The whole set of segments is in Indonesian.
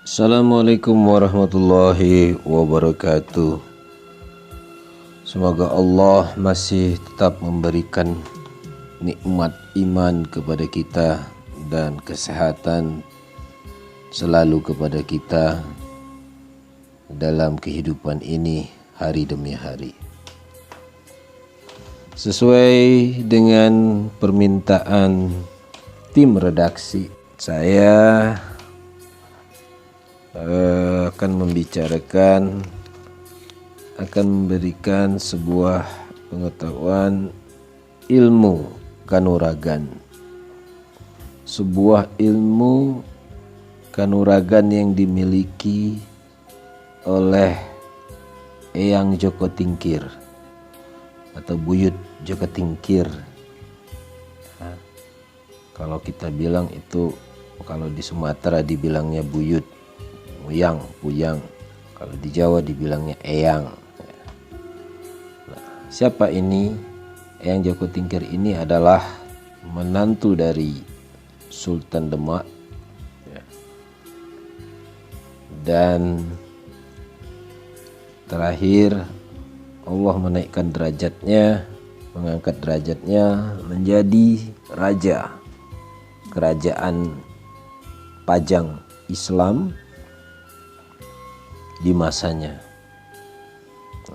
Assalamualaikum warahmatullahi wabarakatuh. Semoga Allah masih tetap memberikan nikmat iman kepada kita dan kesehatan selalu kepada kita dalam kehidupan ini hari demi hari. Sesuai dengan permintaan tim redaksi, saya akan memberikan sebuah pengetahuan ilmu kanuragan. Sebuah ilmu kanuragan yang dimiliki oleh Eyang Joko Tingkir atau Buyut Joko Tingkir. Kalau kita bilang itu, kalau di Sumatera dibilangnya buyut, puyang. Kalau di Jawa dibilangnya eyang. Nah, siapa ini? Eyang Joko Tingkir ini adalah menantu dari Sultan Demak, dan terakhir Allah menaikkan derajatnya, mengangkat derajatnya menjadi raja kerajaan Pajang Islam di masanya.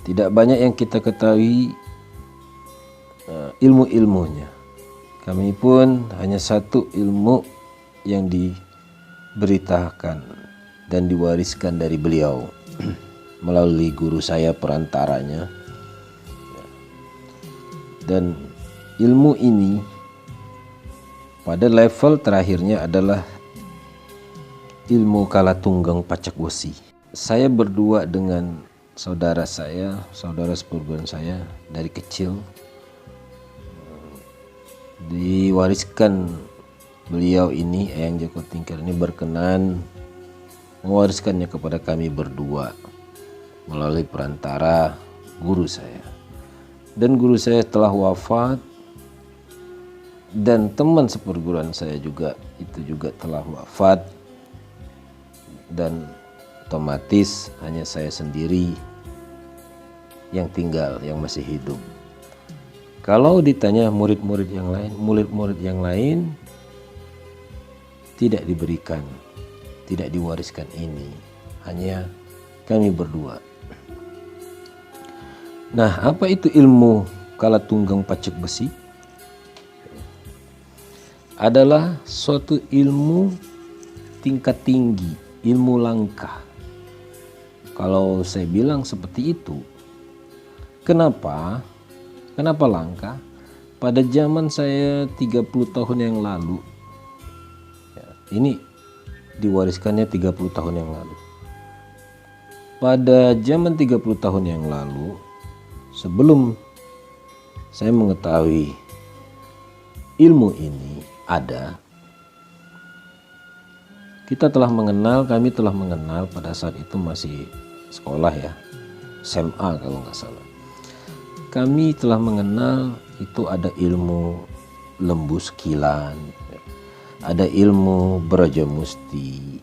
Tidak banyak yang kita ketahui ilmu-ilmunya. Kami pun hanya satu ilmu yang diberitakan dan diwariskan dari beliau melalui guru saya perantaranya. Dan ilmu ini pada level terakhirnya adalah ilmu kalatunggang pacak besi. Saya berdua dengan saudara seperguruan saya dari kecil, diwariskan beliau ini, Eyang Joko Tingkir ini berkenan mewariskannya kepada kami berdua melalui perantara guru saya. Dan guru saya telah wafat, dan teman seperguruan saya juga telah wafat, dan otomatis hanya saya sendiri yang tinggal, yang masih hidup. Kalau ditanya murid-murid yang lain tidak diberikan, tidak diwariskan ini, hanya kami berdua. Nah, apa itu ilmu kalatunggang pacak besi? Adalah suatu ilmu tingkat tinggi, ilmu langka. Kalau saya bilang seperti itu, kenapa langka? Pada zaman saya 30 tahun yang lalu, ini diwariskannya 30 tahun yang lalu. Pada zaman 30 tahun yang lalu, sebelum saya mengetahui ilmu ini ada, kami telah mengenal pada saat itu masih sekolah ya, SMA kalau nggak salah. Kami telah mengenal itu ada ilmu lembu sekilan, ada ilmu brajamusti,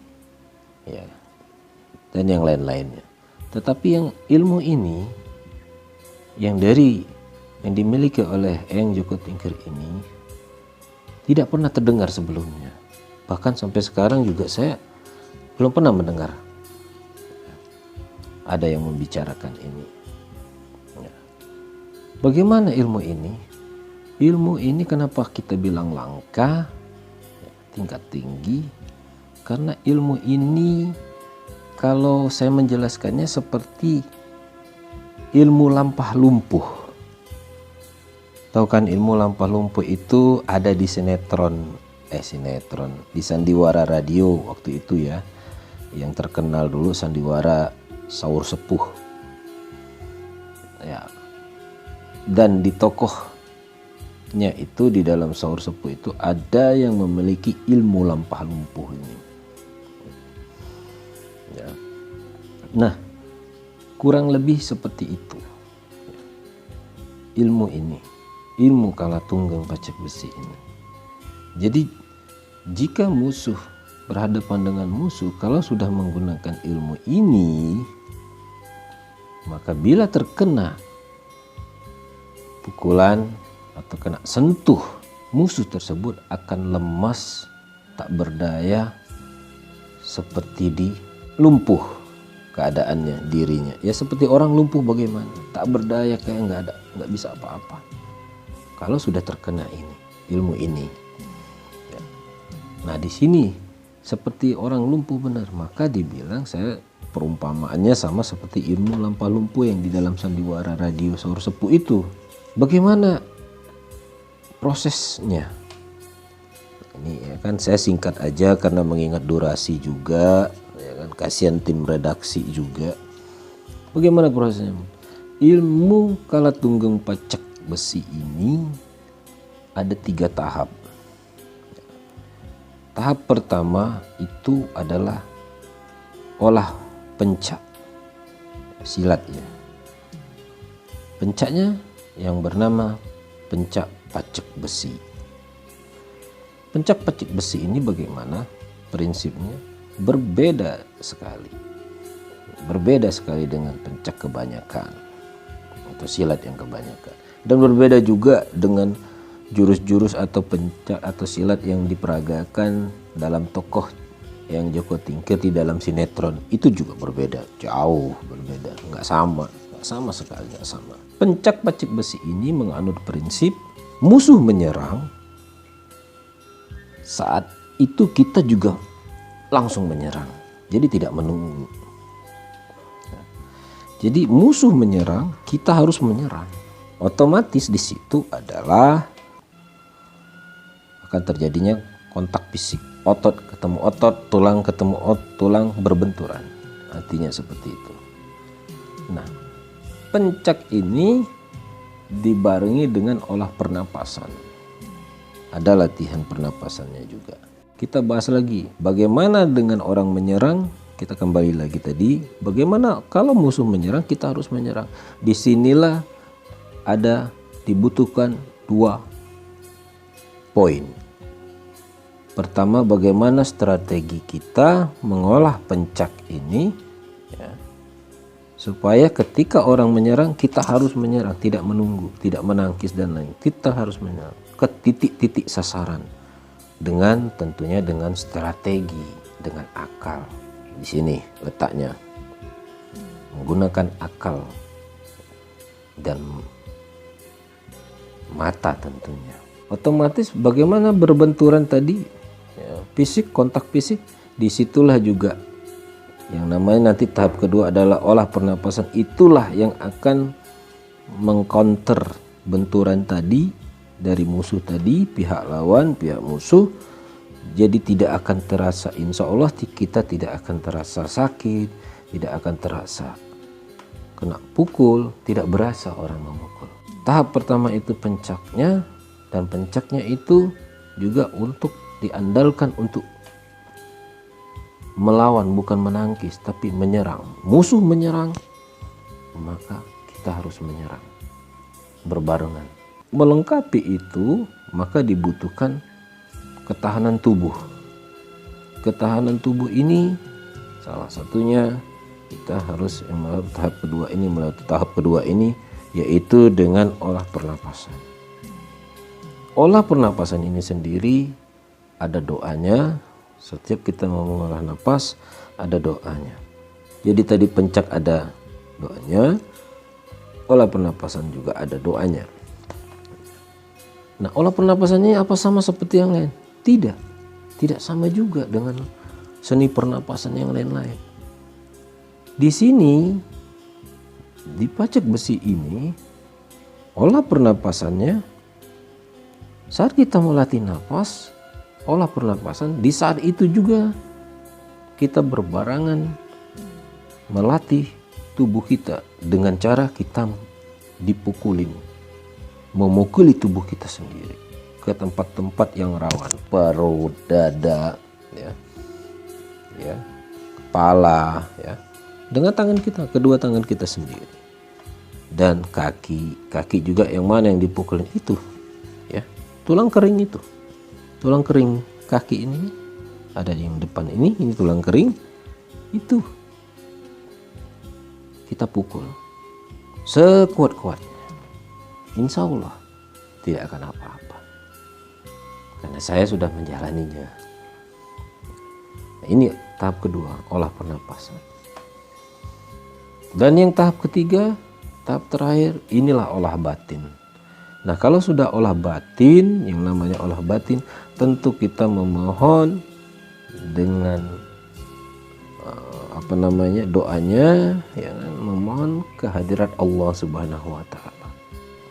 ya, dan yang lain-lainnya. Tetapi yang ilmu ini yang dimiliki oleh Eyang Joko Tingkir ini tidak pernah terdengar sebelumnya. Bahkan sampai sekarang juga saya belum pernah mendengar ada yang membicarakan ini. Bagaimana ilmu ini? Ilmu ini kenapa kita bilang langka, tingkat tinggi? Karena ilmu ini kalau saya menjelaskannya seperti ilmu lampah lumpuh. Tahu kan ilmu lampah lumpuh itu ada di sinetron di Sandiwara Radio waktu itu ya. Yang terkenal dulu Sandiwara Saur Sepuh. Ya. Dan di tokohnya itu, di dalam Saur Sepuh itu ada yang memiliki ilmu lampah lumpuh ini. Ya. Nah, kurang lebih seperti itu ilmu ini, ilmu kalatunggang pacak besi ini. Jadi jika musuh berhadapan dengan musuh, kalau sudah menggunakan ilmu ini, maka bila terkena pukulan atau kena sentuh, musuh tersebut akan lemas, tak berdaya, seperti dilumpuh keadaannya, dirinya. Ya seperti orang lumpuh bagaimana, tak berdaya, kayak nggak bisa apa-apa. Kalau sudah terkena ini, ilmu ini. Ya. Nah di sini seperti orang lumpuh benar, maka dibilang saya perumpamaannya sama seperti ilmu lampah lumpuh yang di dalam sandiwara radio Saur Sepuh itu. Bagaimana prosesnya? Ini ya kan saya singkat aja karena mengingat durasi juga, ya kan, kasihan tim redaksi juga. Bagaimana prosesnya? Ilmu Kalatunggeng Pacek Besi ini ada 3 tahap. Tahap pertama itu adalah olah pencak silat ya. Pencaknya yang bernama pencak pacek besi. Pencak pacek besi ini bagaimana prinsipnya? Berbeda sekali. Berbeda sekali dengan pencak kebanyakan atau silat yang kebanyakan. Dan berbeda juga dengan jurus-jurus atau pencak atau silat yang diperagakan dalam tokoh yang Joko Tingkir di dalam sinetron. Itu juga berbeda, jauh berbeda, nggak sama sekali, nggak sama. Pencak pacek besi ini menganut prinsip musuh menyerang, saat itu kita juga langsung menyerang, jadi tidak menunggu. Jadi musuh menyerang, kita harus menyerang. Otomatis di situ adalah akan terjadinya kontak fisik, otot ketemu otot, tulang ketemu tulang, berbenturan. Artinya seperti itu. Nah, pencak ini dibarengi dengan olah pernapasan. Ada latihan pernapasannya juga. Kita bahas lagi bagaimana dengan orang menyerang. Kita kembali lagi tadi, bagaimana kalau musuh menyerang, kita harus menyerang. Disinilah ada dibutuhkan 2 poin. Pertama, bagaimana strategi kita mengolah pencak ini ya, supaya ketika orang menyerang kita harus menyerang, tidak menunggu, tidak menangkis dan lain. Kita harus menyerang ke titik-titik sasaran dengan tentunya dengan strategi, dengan akal. Di sini letaknya menggunakan akal dan mata tentunya. Otomatis bagaimana berbenturan tadi? Ya, fisik, kontak fisik, disitulah juga yang namanya nanti tahap kedua adalah olah pernapasan. Itulah yang akan mengcounter benturan tadi dari musuh tadi, pihak lawan, pihak musuh. Jadi tidak akan terasa, insya Allah kita tidak akan terasa sakit, tidak akan terasa kena pukul, tidak berasa orang memukul. Tahap pertama itu pencaknya, dan pencaknya itu juga untuk diandalkan untuk melawan, bukan menangkis tapi menyerang. Musuh menyerang, maka kita harus menyerang berbarengan. Melengkapi itu maka dibutuhkan ketahanan tubuh. Ketahanan tubuh ini salah satunya kita harus melalui tahap kedua ini yaitu dengan olah pernapasan. Olah pernapasan ini sendiri ada doanya. Setiap kita mau mengolah napas ada doanya. Jadi tadi pencak ada doanya, olah pernapasan juga ada doanya. Nah, olah pernapasannya apa sama seperti yang lain? Tidak, tidak sama juga dengan seni pernapasan yang lain-lain. Di sini di pacek besi ini olah pernapasannya saat kita melatih napas, olah pernapasan di saat itu juga kita berbarengan melatih tubuh kita dengan cara kita dipukulin, memukuli tubuh kita sendiri ke tempat-tempat yang rawan, perut, dada, ya, kepala, ya, dengan tangan kita, kedua tangan kita sendiri, dan kaki juga yang mana yang dipukulin itu, ya, tulang kering itu. Tulang kering kaki ini ada yang depan ini tulang kering, itu kita pukul sekuat-kuatnya, insya Allah tidak akan apa-apa, karena saya sudah menjalaninya. Nah, ini tahap kedua, olah pernapasan. Dan yang tahap ketiga, tahap terakhir, inilah olah batin. Nah, kalau sudah olah batin, yang namanya olah batin, tentu kita memohon dengan doanya, ya kan, memohon kehadirat Allah Subhanahu wa taala.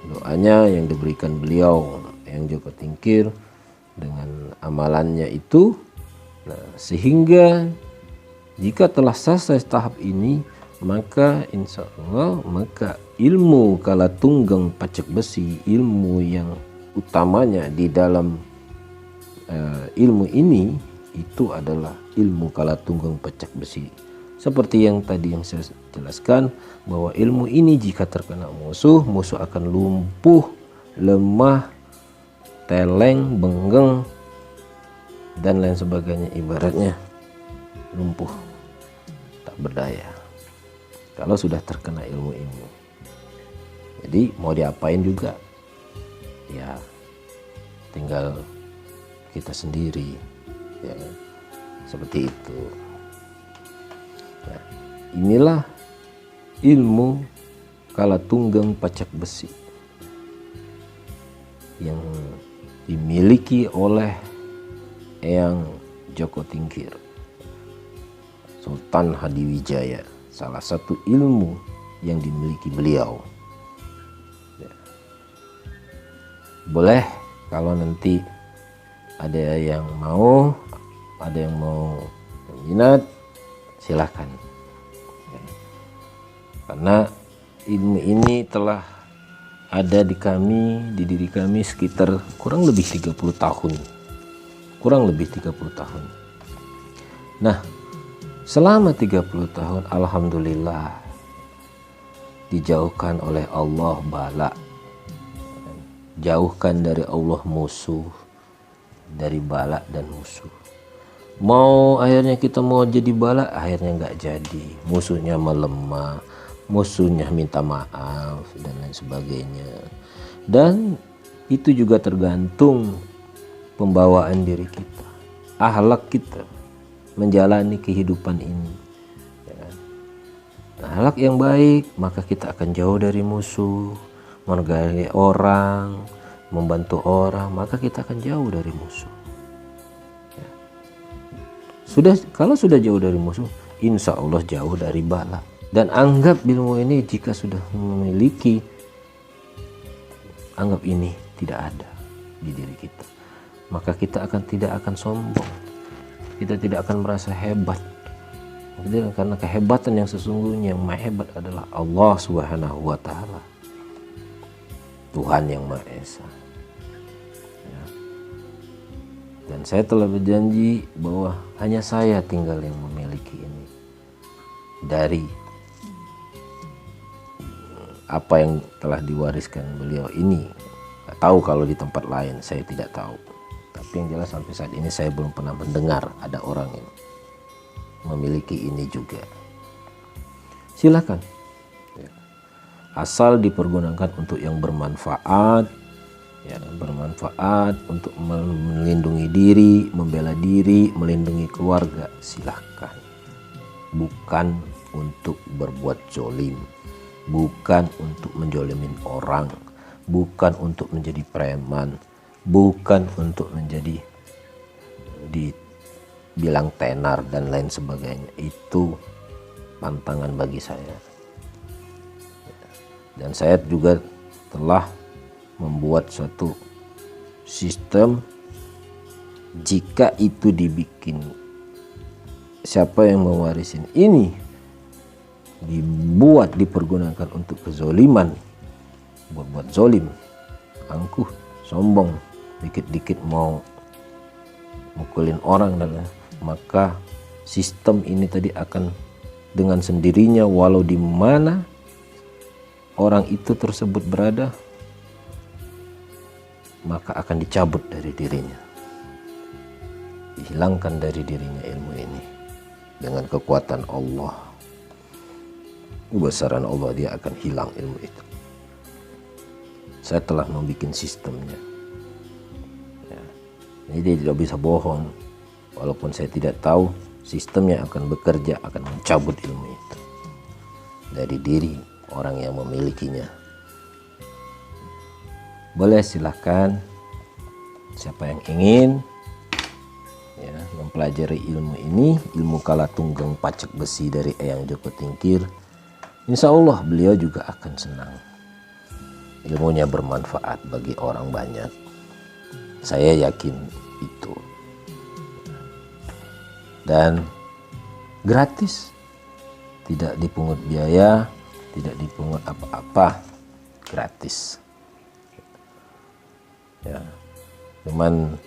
Doanya yang diberikan beliau yang Joko Tingkir dengan amalannya itu. Nah, sehingga jika telah selesai tahap ini, maka insya Allah ilmu kala tunggang pacek besi, ilmu yang utamanya di dalam ilmu ini itu adalah ilmu kala tunggang pacek besi. Seperti yang tadi yang saya jelaskan, bahwa ilmu ini jika terkena musuh akan lumpuh, lemah, teleng, benggeng, dan lain sebagainya, ibaratnya lumpuh, tak berdaya kalau sudah terkena ilmu ini. Jadi mau diapain juga ya tinggal kita sendiri, ya kan? Seperti itu. Nah, inilah ilmu kala tunggang pacak besi yang dimiliki oleh Eyang Joko Tingkir, Sultan Hadiwijaya. Salah satu ilmu yang dimiliki beliau. Ya. Boleh kalau nanti ada yang mau minat, silakan. Ya. Karena ilmu ini telah ada di diri kami sekitar kurang lebih 30 tahun. Nah, selama 30 tahun alhamdulillah dijauhkan oleh Allah bala. Jauhkan dari Allah musuh, dari bala dan musuh. Mau akhirnya kita mau jadi bala, akhirnya nggak jadi. Musuhnya melemah, musuhnya minta maaf dan lain sebagainya. Dan itu juga tergantung pembawaan diri kita, akhlak kita menjalani kehidupan ini, ya kan? Nah, akhlak yang baik, maka kita akan jauh dari musuh, menghargai orang, membantu orang, maka kita akan jauh dari musuh. Ya. Kalau sudah jauh dari musuh, insya Allah jauh dari bala. Dan anggap ilmu ini jika sudah memiliki, anggap ini tidak ada di diri kita, maka kita tidak akan sombong, kita tidak akan merasa hebat. Karena kehebatan yang sesungguhnya yang maha hebat adalah Allah Subhanahu wa taala, Tuhan yang Maha Esa. Ya. Dan saya telah berjanji bahwa hanya saya tinggal yang memiliki ini. Dari apa yang telah diwariskan beliau ini, nggak tahu kalau di tempat lain, saya tidak tahu. Tapi yang jelas sampai saat ini saya belum pernah mendengar ada orang yang memiliki ini juga. Silakan, ya. Asal dipergunakan untuk yang bermanfaat, ya, bermanfaat untuk melindungi diri, membela diri, melindungi keluarga, silahkan. Bukan untuk berbuat zolim, bukan untuk menjolimin orang, bukan untuk menjadi preman, bukan untuk menjadi dibilang tenar dan lain sebagainya. Itu pantangan bagi saya. Dan saya juga telah membuat suatu sistem, jika itu dibikin, siapa yang mewarisin ini dibuat dipergunakan untuk kezoliman, buat zolim, angkuh, sombong, dikit-dikit mau mukulin orang, dan maka sistem ini tadi akan dengan sendirinya, walau di mana orang itu tersebut berada, maka akan dicabut dari dirinya. dihilangkan dari dirinya ilmu ini. Dengan kekuatan Allah, kebesaran Allah, dia akan hilang ilmu itu. Saya telah membuat sistemnya. Ya. Jadi tidak bisa bohong. Walaupun saya tidak tahu, sistemnya akan bekerja, akan mencabut ilmu itu dari diri orang yang memilikinya. Boleh, silahkan siapa yang ingin ya, mempelajari ilmu ini, ilmu kala tunggang pacak besi dari Eyang Joko Tingkir. Insya Allah beliau juga akan senang. Ilmunya bermanfaat bagi orang banyak. Saya yakin itu. Dan gratis. Tidak dipungut biaya, tidak dipungut apa-apa. Gratis. Ya. Cuman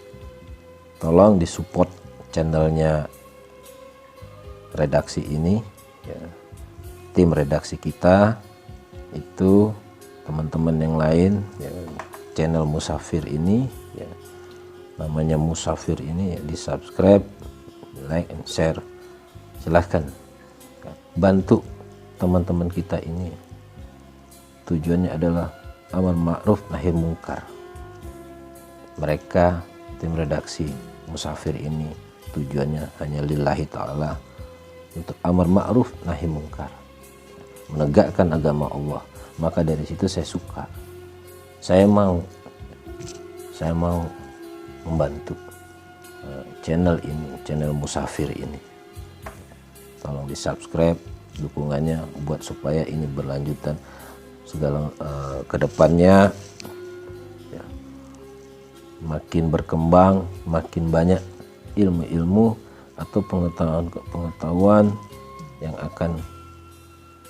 tolong disupport channelnya redaksi ini ya. Tim redaksi kita itu teman-teman yang lain ya, channel Musafir ini ya, namanya Musafir ini ya, di subscribe, like and share. Silahkan bantu teman-teman kita ini. Tujuannya adalah amar ma'ruf nahi mungkar. Mereka tim redaksi Musafir ini tujuannya hanya lillahi ta'ala, untuk amar ma'ruf nahi mungkar, menegakkan agama Allah. Maka dari situ saya suka, saya mau membantu channel ini, channel Musafir ini. Tolong di subscribe, dukungannya buat supaya ini berlanjutan segala kedepannya ya, makin berkembang, makin banyak ilmu-ilmu atau pengetahuan yang akan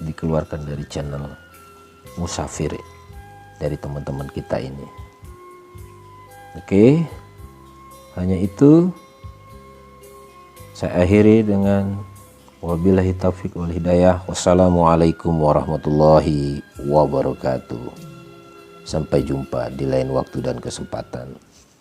dikeluarkan dari channel Musafir dari teman-teman kita ini. Oke, hanya itu saya akhiri dengan wabillahi taufiq wal hidayah. Wassalamualaikum warahmatullahi wabarakatuh. Sampai jumpa di lain waktu dan kesempatan.